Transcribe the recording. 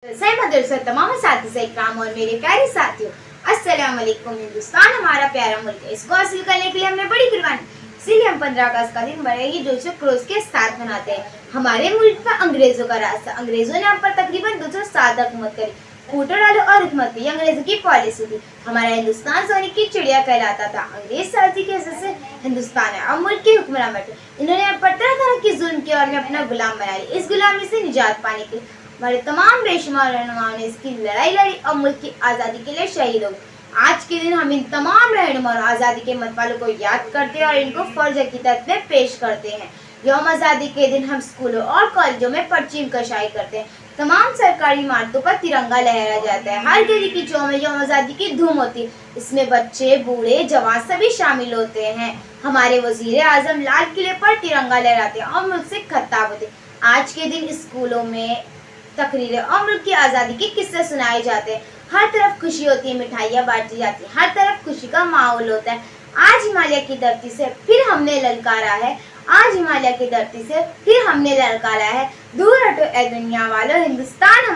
मदरसा तमाम साथी इकराम और मेरे प्यारे साथियों, अस्सलाम वालेकुम। हिंदुस्तान हमारा प्यारा मुल्क है, इसको हासिल करने के लिए हमने बड़ी कुर्बानी, इसीलिए हम 15 अगस्त का दिन बड़े ही जोश खरोश के साथ मनाते हैं। हमारे मुल्क में अंग्रेजों का राज था। अंग्रेजों ने हम पर तकरीबन 200 साल तक हुकूमत करी। फूटो डालो और हुकूमत की अंग्रेजों की पॉलिसी थी। हमारा हिंदुस्तान सोने की चिड़िया कहलाता था। अंग्रेज साथी की वजह से हिंदुस्तान है और मुल्क के हुक्मरान बैठे। इन्होंने हम पर तरह तरह की जुल्म किया और हमें अपना गुलाम बना लिया। इस गुलामी से निजात पाने के लिए हमारे तमाम बेशुमार रहनुमाओं ने इसकी लड़ाई लड़ी और मुल्क की आज़ादी के लिए शहीद हो गए। आज के दिन हम इन तमाम रहनुमाओं और आज़ादी के मत वालों को याद करते हैं और इनको फर्ज हकीकत में पेश करते हैं। यौम आज़ादी के दिन हम स्कूलों और कॉलेजों में परचीम कशाई करते हैं। तमाम सरकारी इमारतों पर तिरंगा लहराया जाता है। हर गली की चौक में यौम आज़ादी की धूम होती है। इसमें बच्चे, बूढ़े, जवान सभी शामिल होते हैं। हमारे वजीर आजम लाल किले पर तिरंगा लहराते हैं और मुल्क से खिताब होते हैं। आज के दिन स्कूलों में तकरीरें और मुल्क की आज़ादी के किस्से सुनाए जाते हैं। हर तरफ खुशी होती है, मिठाइयाँ बांटी जाती हैं, हर तरफ खुशी का माहौल होता है। आज हिमालय की धरती से फिर हमने ललकारा है, आज हिमालय की धरती से फिर हमने ललकारा है, दूर हटो ए दुनिया वालों, हिंदुस्तान